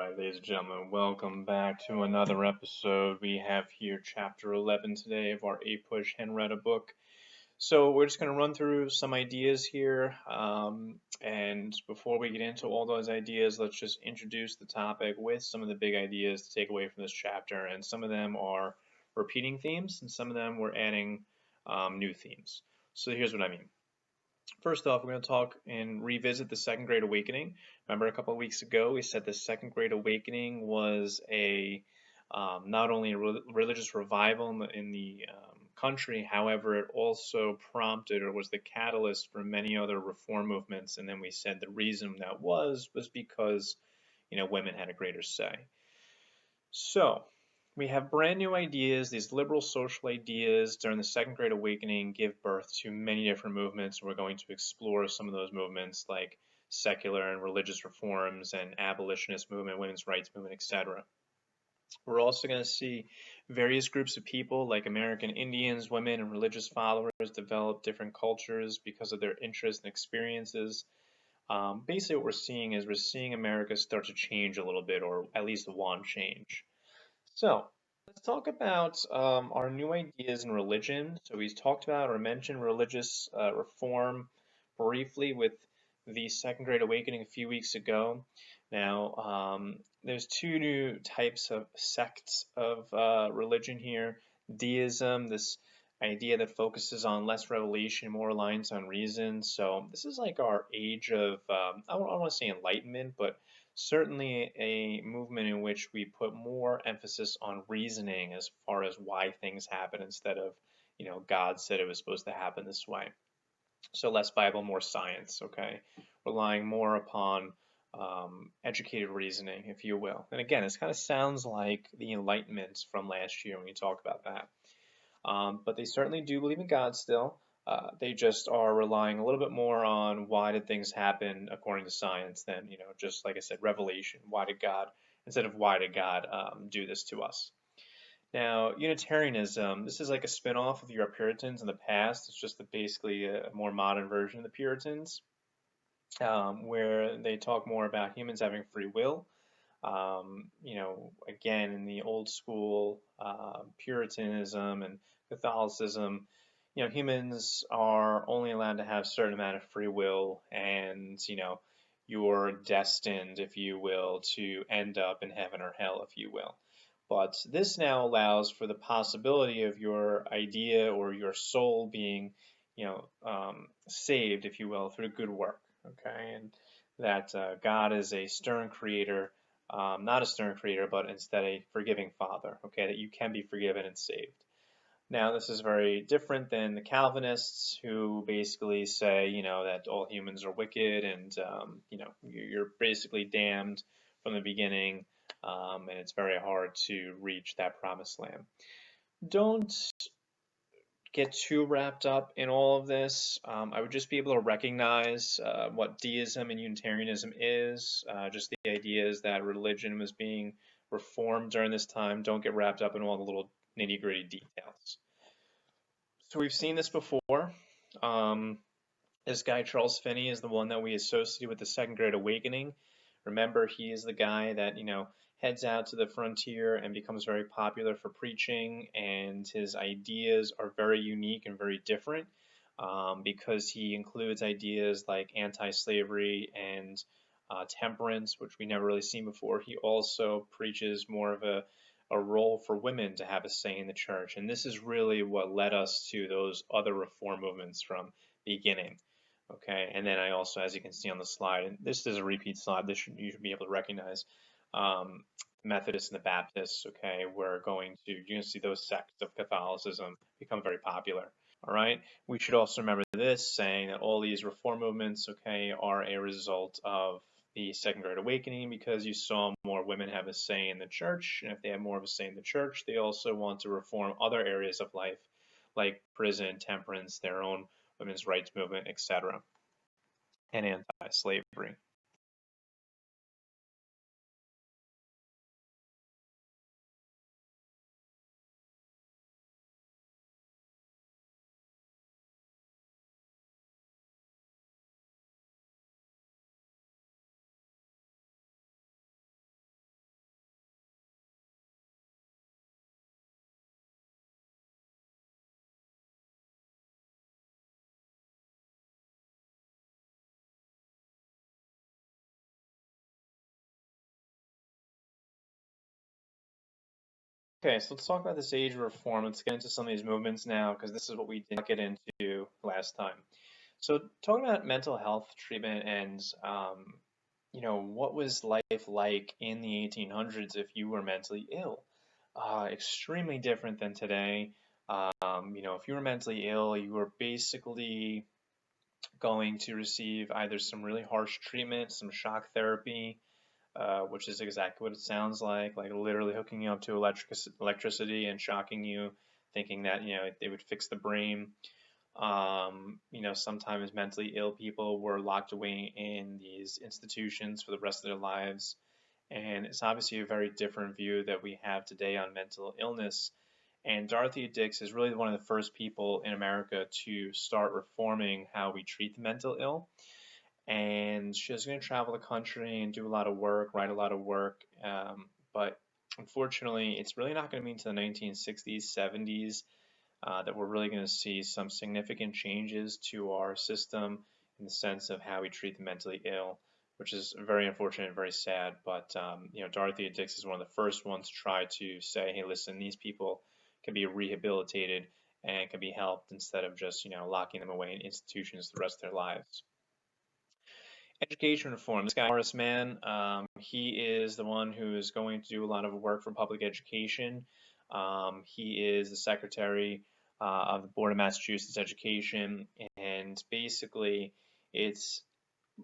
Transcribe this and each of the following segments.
Alright, ladies and gentlemen, welcome back to another episode. We have here chapter 11 today of our APUSH Henretta book. So we're just going to run through some ideas here, and before we get into all those ideas, let's just introduce the topic with some of the big ideas to take away from this chapter, and some of them are repeating themes, and some of them we're adding new themes. So here's what I mean. First off, we're going to talk and revisit the Second Great Awakening. Remember, a couple of weeks ago, we said the Second Great Awakening was not only a religious revival in the country, however, it also prompted or was the catalyst for many other reform movements. And then we said the reason that was because women had a greater say. So we have brand new ideas. These liberal social ideas during the Second Great Awakening give birth to many different movements. We're going to explore some of those movements like secular and religious reforms and abolitionist movement, women's rights movement, etc. We're also going to see various groups of people like American Indians, women, and religious followers develop different cultures because of their interests and experiences. Basically what we're seeing America start to change a little bit, or at least want change. So let's talk about our new ideas in religion. So we talked about or mentioned religious reform briefly with the Second Great Awakening a few weeks ago. Now, there's two new types of sects of religion here. Deism, this idea that focuses on less revelation, more reliance on reason. So this is like our age of, I don't want to say enlightenment, but certainly a movement in which we put more emphasis on reasoning as far as why things happen instead of, God said it was supposed to happen this way. So less Bible, more science, okay? Relying more upon educated reasoning, if you will. And again, this kind of sounds like the Enlightenment from last year when we talk about that. But they certainly do believe in God still. They just are relying a little bit more on why did things happen according to science than, just like I said, revelation. Why did God, instead of why did God do this to us? Now, Unitarianism, this is like a spin-off of your Puritans in the past. It's just basically a more modern version of the Puritans, where they talk more about humans having free will. Again, in the old school Puritanism and Catholicism, humans are only allowed to have a certain amount of free will, and you're destined, if you will, to end up in heaven or hell, if you will. But this now allows for the possibility of your idea or your soul being, saved, if you will, through good work. Okay, and that God is a stern creator, not a stern creator, but instead a forgiving Father. Okay, that you can be forgiven and saved. Now, this is very different than the Calvinists, who basically say, that all humans are wicked and, you're basically damned from the beginning, and it's very hard to reach that promised land. Don't get too wrapped up in all of this. I would just be able to recognize what deism and Unitarianism is, just the ideas that religion was being reformed during this time. Don't get wrapped up in all the little nitty-gritty details. So we've seen this before. This guy, Charles Finney, is the one that we associate with the Second Great Awakening. Remember, he is the guy that, heads out to the frontier and becomes very popular for preaching, and his ideas are very unique and very different because he includes ideas like anti-slavery and temperance, which we never really seen before. He also preaches more of a role for women to have a say in the church, and this is really what led us to those other reform movements from beginning. Okay, and then I also, as you can see on the slide, and this is a repeat slide, you should be able to recognize Methodists and the Baptists. Okay, you're going to see those sects of Catholicism become very popular. All right, we should also remember this, saying that all these reform movements, okay, are a result of the Second Great Awakening, because you saw more women have a say in the church, and if they have more of a say in the church, they also want to reform other areas of life, like prison, temperance, their own women's rights movement, etc., and anti-slavery. Okay, so let's talk about this age of reform. Let's get into some of these movements now, because this is what we did not get into last time. So, talking about mental health treatment and, what was life like in the 1800s if you were mentally ill? Extremely different than today. If you were mentally ill, you were basically going to receive either some really harsh treatment, some shock therapy, which is exactly what it sounds like literally hooking you up to electricity and shocking you, thinking that, they would fix the brain. Sometimes mentally ill people were locked away in these institutions for the rest of their lives. And it's obviously a very different view that we have today on mental illness. And Dorothy Dix is really one of the first people in America to start reforming how we treat the mental ill. And she was going to travel the country and do a lot of work, write a lot of work. But unfortunately, it's really not going to be until the 1960s, 70s that we're really going to see some significant changes to our system in the sense of how we treat the mentally ill, which is very unfortunate and very sad. But Dorothy Dix is one of the first ones to try to say, hey, listen, these people can be rehabilitated and can be helped instead of just locking them away in institutions the rest of their lives. Education reform. This guy, Horace Mann, he is the one who is going to do a lot of work for public education. He is the secretary of the Board of Massachusetts Education, and basically, it's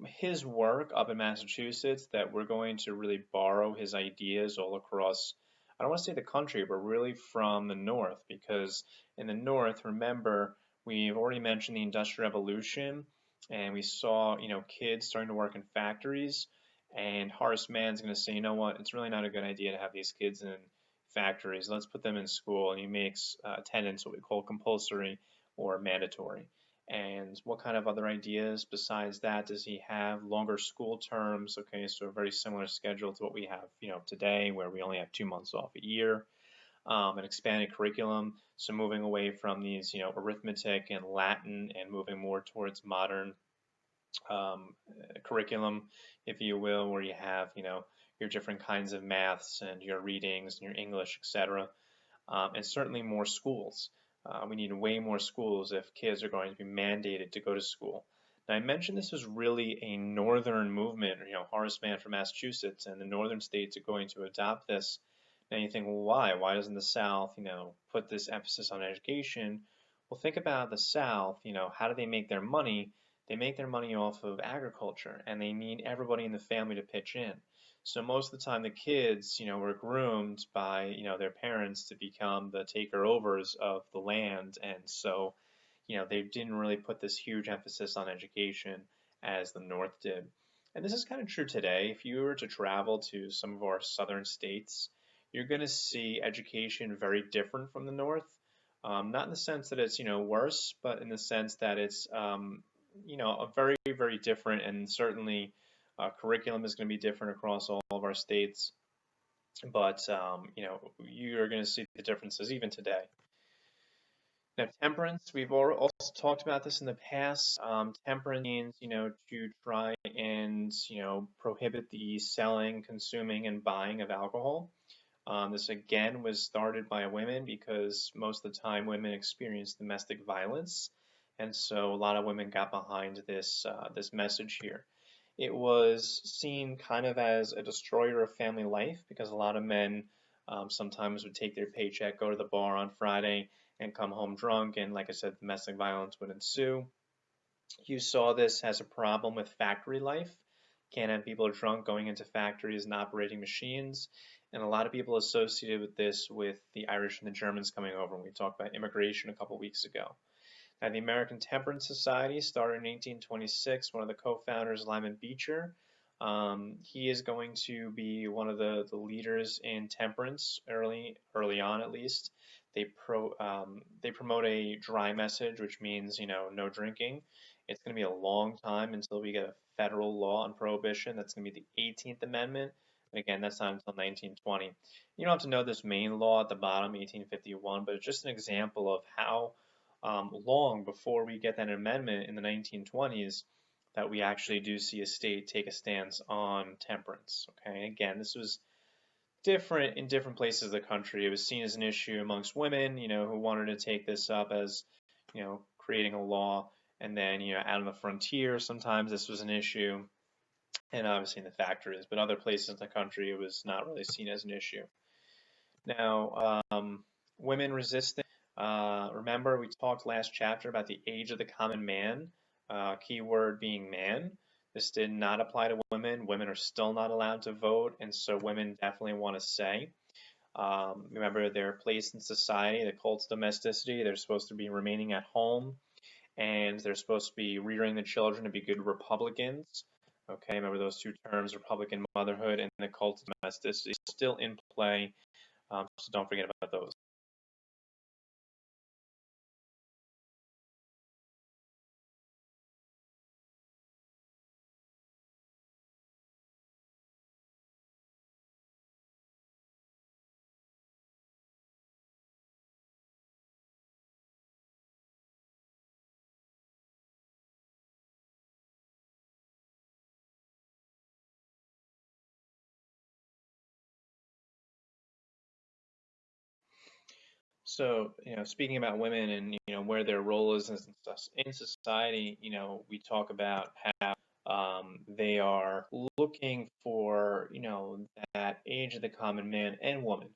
his work up in Massachusetts that we're going to really borrow his ideas all across. I don't want to say the country, but really from the North, because in the North, remember, we've already mentioned the Industrial Revolution, and we saw, kids starting to work in factories. And Horace Mann's going to say, you know what, it's really not a good idea to have these kids in factories. Let's put them in school. And he makes attendance what we call compulsory or mandatory. And what kind of other ideas besides that does he have? Longer school terms, okay, so a very similar schedule to what we have, today, where we only have 2 months off a year. An expanded curriculum, so moving away from these, arithmetic and Latin and moving more towards modern curriculum, if you will, where you have, your different kinds of maths and your readings and your English, etc. And certainly more schools. We need way more schools if kids are going to be mandated to go to school. Now, I mentioned this was really a northern movement, Horace Mann from Massachusetts, and the northern states are going to adopt this. Now you think, well, why? Why doesn't the South, put this emphasis on education? Well, think about the South, how do they make their money? They make their money off of agriculture, and they need everybody in the family to pitch in. So most of the time, the kids, were groomed by, their parents to become the taker-overs of the land, and so, they didn't really put this huge emphasis on education as the North did. And this is kind of true today. If you were to travel to some of our southern states, you're going to see education very different from the North. Not in the sense that it's, worse, but in the sense that it's, a very, very different, and certainly curriculum is going to be different across all of our states. But, you're going to see the differences even today. Now, temperance, we've also talked about this in the past. Temperance means, to try and, prohibit the selling, consuming, and buying of alcohol. This again was started by women because most of the time women experience domestic violence, and so a lot of women got behind this message here. It was seen kind of as a destroyer of family life because a lot of men sometimes would take their paycheck, go to the bar on Friday, and come home drunk, and like I said, domestic violence would ensue. You saw this as a problem with factory life. Can't have people drunk going into factories and operating machines. And a lot of people associated with this with the Irish and the Germans coming over. We talked about immigration a couple weeks ago. Now, the American Temperance Society started in 1826. One of the co-founders, Lyman Beecher, he is going to be one of the leaders in temperance early on at least. They promote a dry message, which means no drinking. It's going to be a long time until we get a federal law on prohibition. That's going to be the 18th Amendment. And again, that's not until 1920. You don't have to know this main law at the bottom, 1851, but it's just an example of how long before we get that amendment in the 1920s that we actually do see a state take a stance on temperance. Okay, again, this was different in different places of the country. It was seen as an issue amongst women, who wanted to take this up as, creating a law. And then, out on the frontier, sometimes this was an issue, and obviously in the factories, but other places in the country, it was not really seen as an issue. Now, women resistance. Remember, we talked last chapter about the age of the common man, keyword being man. This did not apply to women. Women are still not allowed to vote, and so women definitely want to say. Remember their place in society, the cult of domesticity. They're supposed to be remaining at home, and they're supposed to be rearing the children to be good Republicans. Okay, remember those two terms, Republican motherhood and the cult of domesticity, still in play. So don't forget about those. So, speaking about women and, where their role is in society, we talk about how they are looking for, that age of the common man and woman.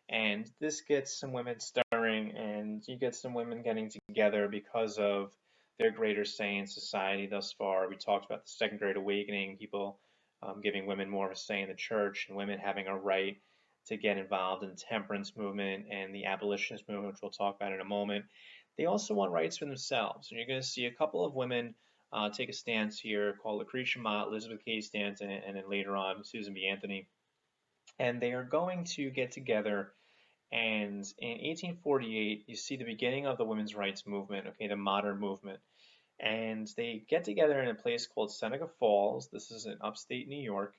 And this gets some women stirring, and you get some women getting together because of their greater say in society thus far. We talked about the Second Great Awakening, people giving women more of a say in the church, and women having a right to get involved in the temperance movement and the abolitionist movement, which we'll talk about in a moment. They also want rights for themselves. And you're going to see a couple of women take a stance here called Lucretia Mott, Elizabeth Cady Stanton, and then later on Susan B. Anthony. And they are going to get together. And in 1848, you see the beginning of the women's rights movement, okay, the modern movement. And they get together in a place called Seneca Falls. This is in upstate New York.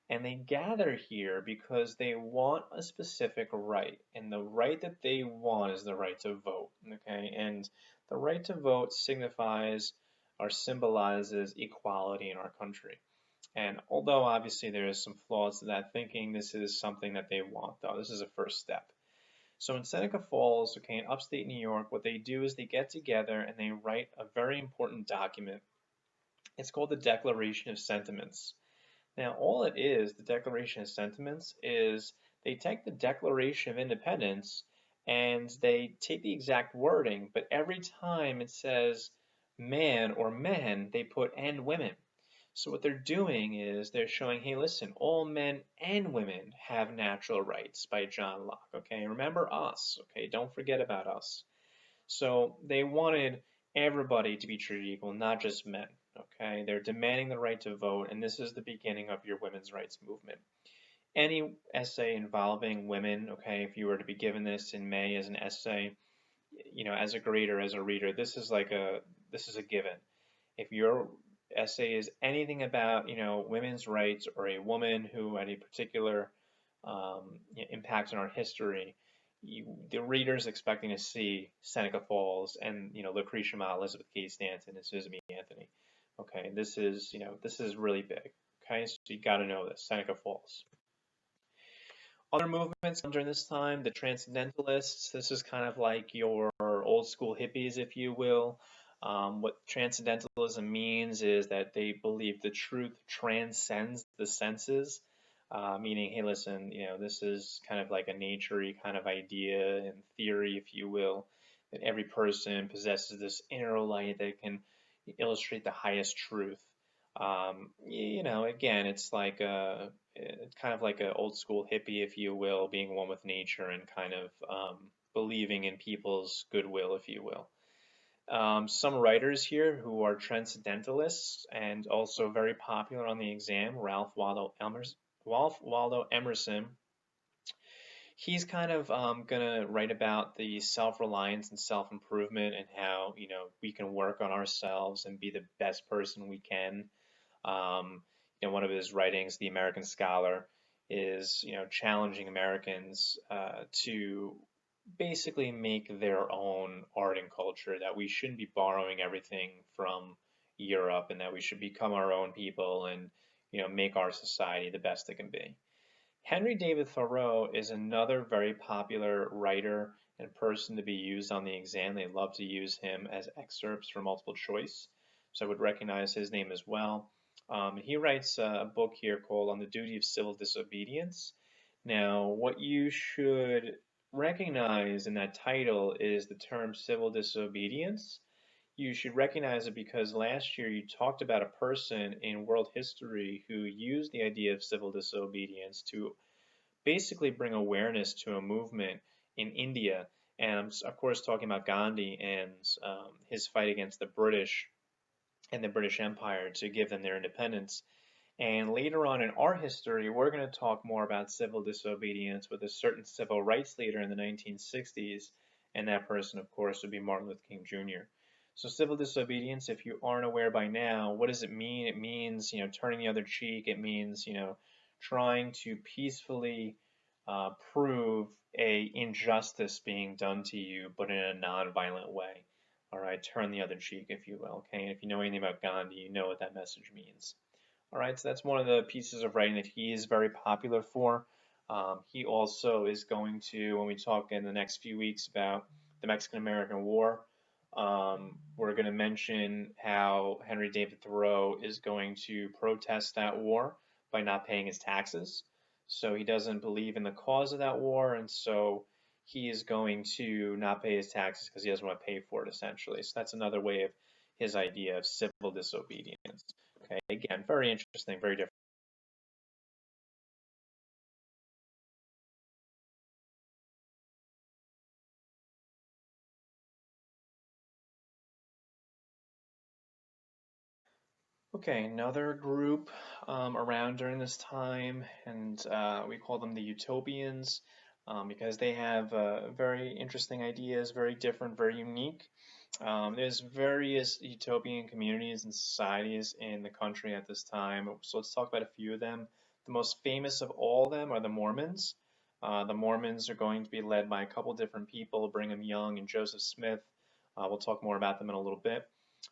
And they gather here because they want a specific right. And the right that they want is the right to vote. Okay. And the right to vote signifies or symbolizes equality in our country. And although obviously there is some flaws to that thinking, this is something that they want, though. This is a first step. So in Seneca Falls, okay, in upstate New York, what they do is they get together and they write a very important document. It's called the Declaration of Sentiments. Now, all it is, the Declaration of Sentiments, is they take the Declaration of Independence and they take the exact wording, but every time it says man or men, they put and women. So what they're doing is they're showing, hey, listen, all men and women have natural rights by John Locke, okay? Remember us, okay? Don't forget about us. So they wanted everybody to be treated equal, not just men, okay? They're demanding the right to vote, and this is the beginning of your women's rights movement. Any essay involving women, okay, if you were to be given this in May as an essay, as a grader, as a reader, this is a given. If your essay is anything about, women's rights or a woman who had a particular impact on our history, the reader's expecting to see Seneca Falls and, Lucretia Mott, Elizabeth Cady Stanton, and Susan B. Anthony. Okay, this is really big. Okay, so you got to know this, Seneca Falls. Other movements during this time, the Transcendentalists, this is kind of like your old school hippies, if you will. What Transcendentalism means is that they believe the truth transcends the senses, meaning, hey, listen, this is kind of like a nature-y kind of idea and theory, if you will, that every person possesses this inner light that can illustrate the highest truth. Again, it's kind of like an old school hippie, if you will, being one with nature and kind of believing in people's goodwill, if you will. Some writers here who are transcendentalists and also very popular on the exam, Ralph Waldo Emerson. He's kind of going to write about the self-reliance and self-improvement and how, we can work on ourselves and be the best person we can. One of his writings, The American Scholar, is challenging Americans to basically make their own art and culture. That we shouldn't be borrowing everything from Europe, and that we should become our own people and make our society the best it can be. Henry David Thoreau is another very popular writer and person to be used on the exam. They love to use him as excerpts for multiple choice, so I would recognize his name as well. He writes a book here called On the Duty of Civil Disobedience. Now, what you should recognize in that title is the term civil disobedience. You should recognize it because last year you talked about a person in world history who used the idea of civil disobedience to basically bring awareness to a movement in India. And I'm, of course, talking about Gandhi and his fight against the British and the British Empire to give them their independence. And later on in our history, we're going to talk more about civil disobedience with a certain civil rights leader in the 1960s. And that person, of course, would be Martin Luther King Jr. So civil disobedience, if you aren't aware by now, what does it mean? It means, turning the other cheek. It means, trying to peacefully prove a injustice being done to you, but in a non-violent way. All right, turn the other cheek, if you will. Okay, and if you know anything about Gandhi, you know what that message means. All right, so that's one of the pieces of writing that he is very popular for. He also is going to, when we talk in the next few weeks about the Mexican-American War, we're going to mention how Henry David Thoreau is going to protest that war by not paying his taxes. So he doesn't believe in the cause of that war, and so he is going to not pay his taxes because he doesn't want to pay for it, essentially. So that's another way of his idea of civil disobedience. Okay, again, very interesting, very different. Okay, another group around during this time, and we call them the Utopians because they have very interesting ideas, very different, very unique. There's various utopian communities and societies in the country at this time, so let's talk about a few of them. The most famous of all of them are the Mormons. The Mormons are going to be led by a couple different people, Brigham Young and Joseph Smith. We'll talk more about them in a little bit.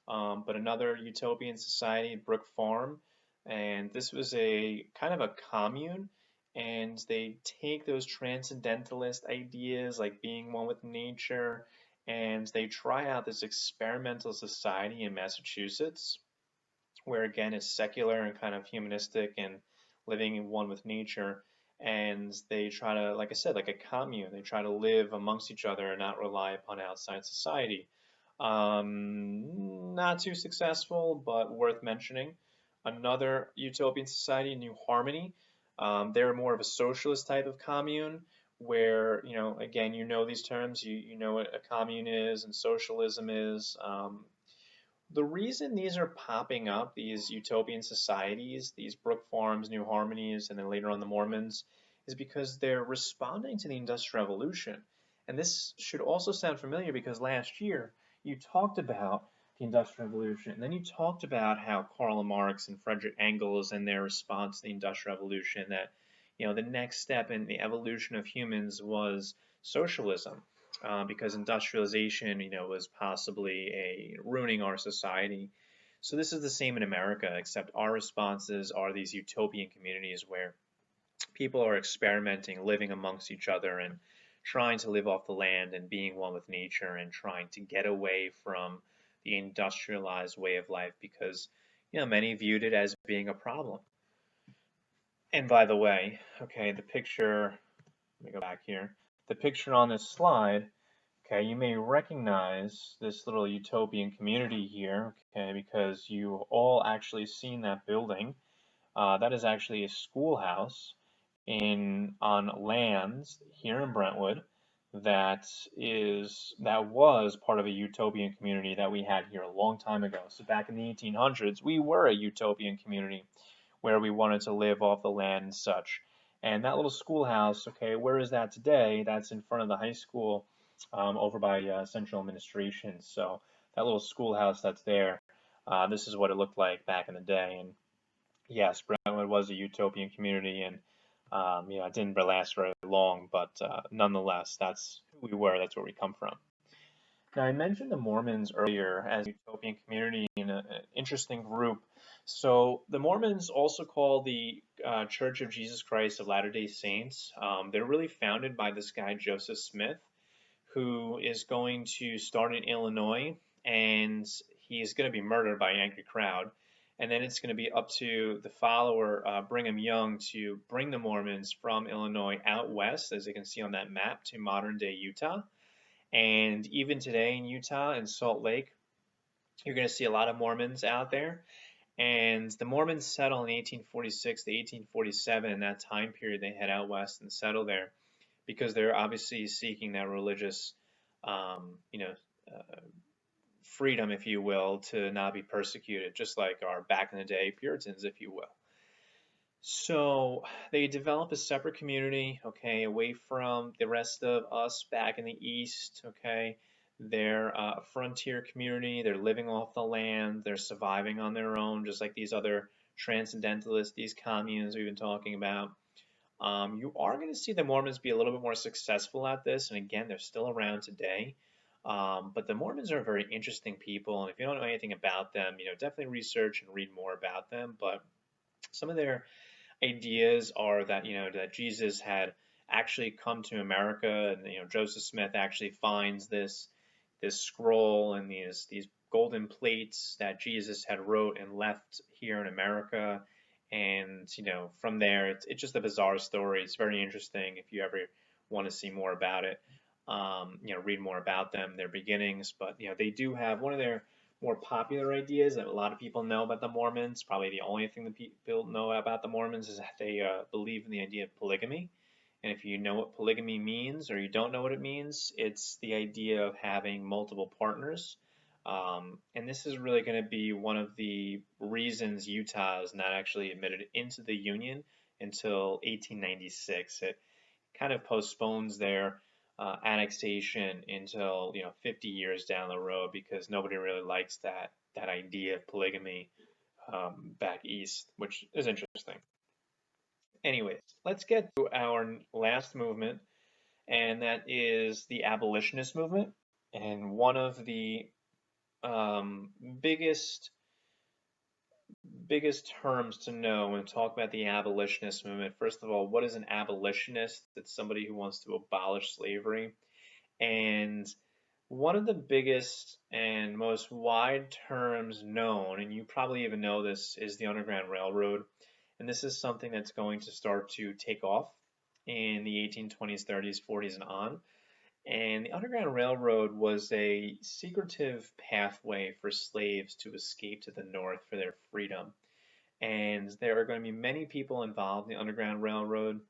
But another utopian society, Brook Farm, and this was a kind of a commune, and they take those transcendentalist ideas like being one with nature, and they try out this experimental society in Massachusetts, where again is secular and kind of humanistic and living in one with nature. And they try to, like I said, like a commune, they try to live amongst each other and not rely upon outside society. Not too successful, but worth mentioning. Another utopian society, New Harmony. They're more of a socialist type of commune where, again, these terms, you know what a commune is and socialism is. The reason these are popping up, these utopian societies, these Brook Farms, New Harmonies, and then later on the Mormons, is because they're responding to the Industrial Revolution. And this should also sound familiar because last year you talked about the Industrial Revolution, and then you talked about how Karl Marx and Frederick Engels and their response to the Industrial Revolution, that the next step in the evolution of humans was socialism because industrialization, was possibly ruining our society. So this is the same in America, except our responses are these utopian communities where people are experimenting, living amongst each other, and trying to live off the land and being one with nature and trying to get away from the industrialized way of life because, many viewed it as being a problem. And by the way, okay, the picture, let me go back here. The picture on this slide, okay, you may recognize this little utopian community here, okay, because you all actually seen that building. That is actually a schoolhouse on lands here in Brentwood that was part of a utopian community that we had here a long time ago. So back in the 1800s, we were a utopian community where we wanted to live off the land and such. And that little schoolhouse, okay, where is that today? That's in front of the high school over by Central Administration. So that little schoolhouse that's there, this is what it looked like back in the day. And yes, Brentwood was a utopian community, and it didn't last very long, but nonetheless, that's who we were. That's where we come from. Now, I mentioned the Mormons earlier as a utopian community and an interesting group. So the Mormons, also called the Church of Jesus Christ of Latter-day Saints, they're really founded by this guy, Joseph Smith, who is going to start in Illinois, and he's going to be murdered by an angry crowd. And then it's going to be up to the follower, Brigham Young, to bring the Mormons from Illinois out west, as you can see on that map, to modern-day Utah. And even today in Utah and Salt Lake, you're going to see a lot of Mormons out there. And the Mormons settle in 1846 to 1847. In that time period, they head out west and settle there because they're obviously seeking that religious, you know, freedom, if you will, to not be persecuted, just like our back in the day Puritans, if you will. So they develop a separate community, okay, away from the rest of us back in the East, okay. They're a frontier community. They're living off the land. They're surviving on their own, just like these other transcendentalists, these communes we've been talking about. You are going to see the Mormons be a little bit more successful at this, and again, they're still around today. But the Mormons are very interesting people, and if you don't know anything about them, definitely research and read more about them. But some of their ideas are that that Jesus had actually come to America, and Joseph Smith actually finds this scroll and these golden plates that Jesus had wrote and left here in America. And from there, it's just a bizarre story. It's very interesting if you ever want to see more about it. Read more about them, their beginnings. But they do have one of their more popular ideas that a lot of people know about the Mormons. Probably the only thing that people know about the Mormons is that they believe in the idea of polygamy. And if you know what polygamy means or you don't know what it means, it's the idea of having multiple partners. And this is really going to be one of the reasons Utah is not actually admitted into the Union until 1896. It kind of postpones their annexation until 50 years down the road because nobody really likes that idea of polygamy back east, which is interesting. Anyways, let's get to our last movement, and that is the abolitionist movement. And one of the biggest terms to know when we talk about the abolitionist movement. First of all, what is an abolitionist? It's somebody who wants to abolish slavery. And one of the biggest and most wide terms known, and you probably even know this, is the Underground Railroad. And this is something that's going to start to take off in the 1820s, 30s, 40s, and on. And the Underground Railroad was a secretive pathway for slaves to escape to the North for their freedom. And there are going to be many people involved in the Underground Railroad,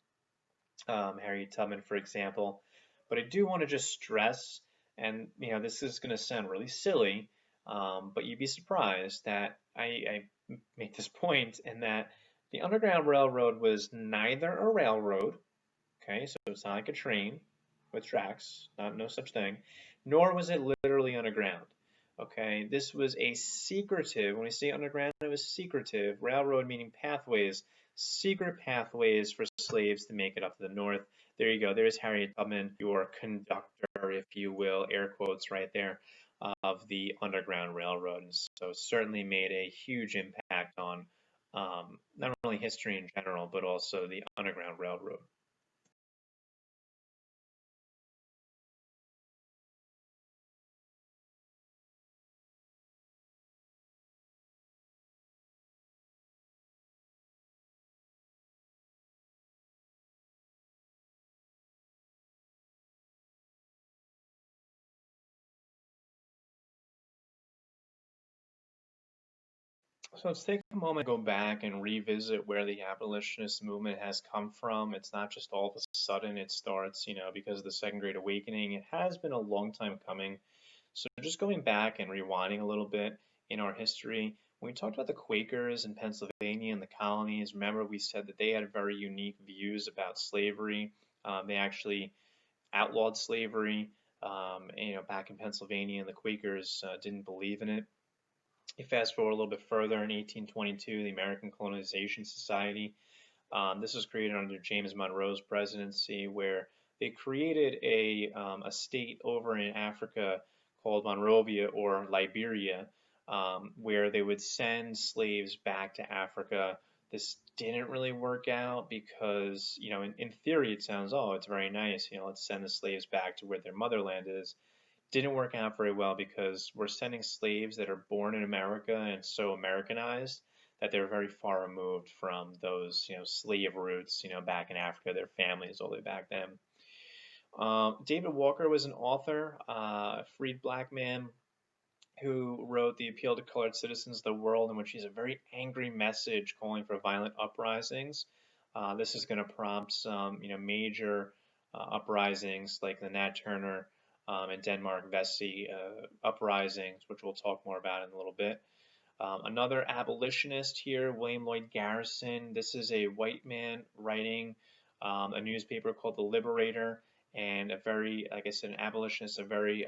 Harriet Tubman, for example. But I do want to just stress, and this is going to sound really silly, but you'd be surprised that I make this point, in that the Underground Railroad was neither a railroad, okay, so it's not like a train with tracks, no such thing, nor was it literally underground. Okay, this was a secretive, when we say underground, it was secretive, railroad meaning pathways, secret pathways for slaves to make it up to the north. There you go, there's Harriet Tubman, your conductor, if you will, air quotes right there, of the Underground Railroad. And so it certainly made a huge impact on not only history in general, but also the Underground Railroad. So let's take a moment to go back and revisit where the abolitionist movement has come from. It's not just all of a sudden it starts, because of the Second Great Awakening. It has been a long time coming. So just going back and rewinding a little bit in our history, when we talked about the Quakers in Pennsylvania and the colonies, remember we said that they had very unique views about slavery. They actually outlawed slavery, back in Pennsylvania, and the Quakers didn't believe in it. You fast forward a little bit further in 1822, the American Colonization Society. This was created under James Monroe's presidency, where they created a state over in Africa called Monrovia or Liberia, where they would send slaves back to Africa. This didn't really work out because, in theory it sounds, oh, it's very nice, let's send the slaves back to where their motherland is. Didn't work out very well because we're sending slaves that are born in America and so Americanized that they're very far removed from those, slave roots, back in Africa, their families all the way back then. David Walker was an author, a freed black man who wrote The Appeal to Colored Citizens of the World, in which he's a very angry message calling for violent uprisings. This is going to prompt some, major uprisings like the Nat Turner and Denmark Vesey uprisings, which we'll talk more about in a little bit. Another abolitionist here, William Lloyd Garrison. This is a white man writing a newspaper called The Liberator, and a very, like I said, an abolitionist, a very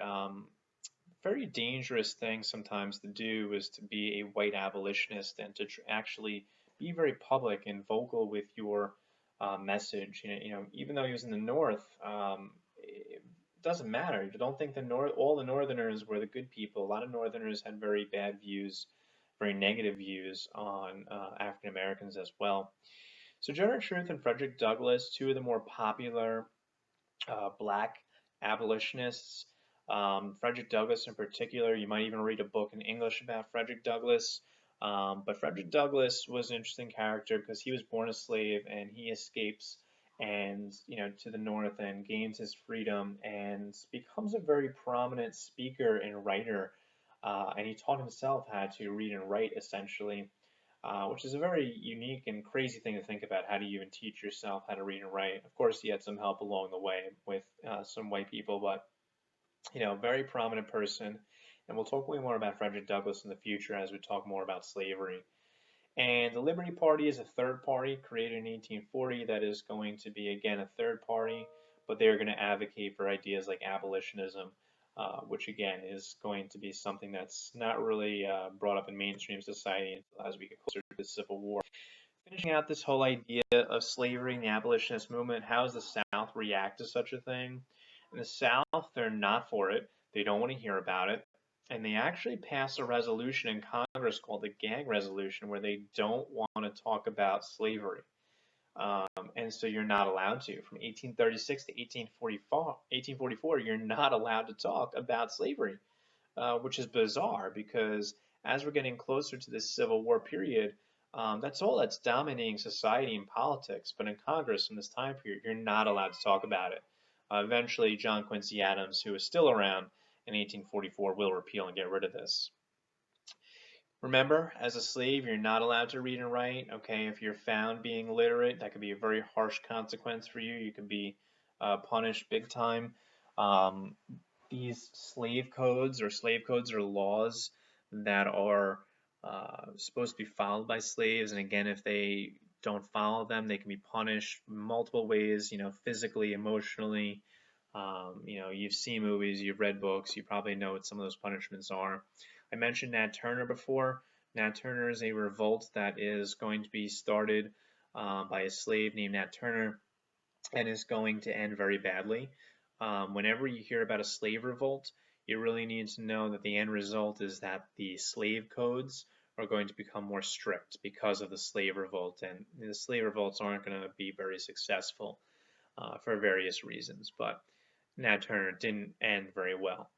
very dangerous thing sometimes to do is to be a white abolitionist and to actually be very public and vocal with your message. Even though he was in the North, it doesn't matter. You don't think all the Northerners were the good people. A lot of Northerners had very bad views, very negative views on African Americans as well. Sojourner Truth and Frederick Douglass, two of the more popular black abolitionists. Frederick Douglass in particular, you might even read a book in English about Frederick Douglass. But Frederick Douglass was an interesting character because he was born a slave and he escapes and to the north and gains his freedom and becomes a very prominent speaker and writer. And he taught himself how to read and write essentially. Which is a very unique and crazy thing to think about. How do you even teach yourself how to read and write? Of course, he had some help along the way with some white people, but very prominent person. And we'll talk way more about Frederick Douglass in the future as we talk more about slavery. And the Liberty Party is a third party created in 1840 that is going to be, again, a third party, but they're going to advocate for ideas like abolitionism, which again is going to be something that's not really brought up in mainstream society as we get closer to the Civil War. Finishing out this whole idea of slavery and the abolitionist movement, how does the South react to such a thing? In the South, they're not for it. They don't want to hear about it. And they actually passed a resolution in Congress called the Gag Resolution where they don't want to talk about slavery. And so you're not allowed to. From 1836 to 1844, you're not allowed to talk about slavery, which is bizarre because as we're getting closer to this Civil War period, that's all that's dominating society and politics. But in Congress in this time period, you're not allowed to talk about it. Eventually, John Quincy Adams, who is still around in 1844, will repeal and get rid of this. Remember, as a slave, you're not allowed to read and write. Okay, if you're found being illiterate, that could be a very harsh consequence for you. You could be punished big time. These slave codes are laws that are supposed to be followed by slaves, and again, if they don't follow them, they can be punished multiple ways. Physically, emotionally. You've seen movies, you've read books, you probably know what some of those punishments are. I mentioned Nat Turner before. Nat Turner is a revolt that is going to be started by a slave named Nat Turner and is going to end very badly. Whenever you hear about a slave revolt, you really need to know that the end result is that the slave codes are going to become more strict because of the slave revolt, and the slave revolts aren't going to be very successful for various reasons, but Nat Turner didn't end very well.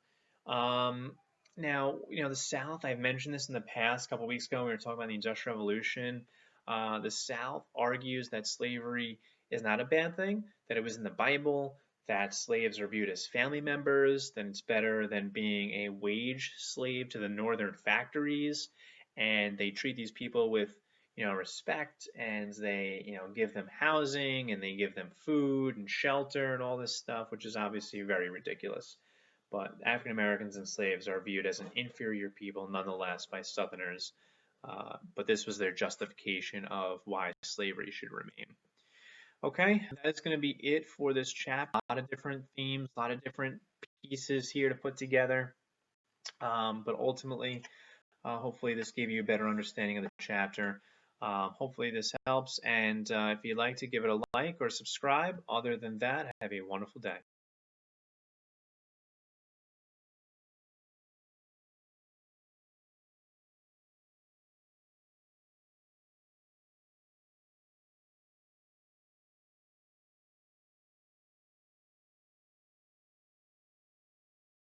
Now, the South, I've mentioned this in the past. A couple weeks ago, we were talking about the Industrial Revolution. The South argues that slavery is not a bad thing, that it was in the Bible, that slaves are viewed as family members, that it's better than being a wage slave to the northern factories, and they treat these people with respect, and they give them housing, and they give them food and shelter and all this stuff, which is obviously very ridiculous. But African Americans and slaves are viewed as an inferior people nonetheless by Southerners, but this was their justification of why slavery should remain. Okay, that's going to be it for this chapter. A lot of different themes, a lot of different pieces here to put together, but ultimately, hopefully this gave you a better understanding of the chapter. Hopefully this helps, and if you'd like to give it a like or subscribe, other than that, have a wonderful day.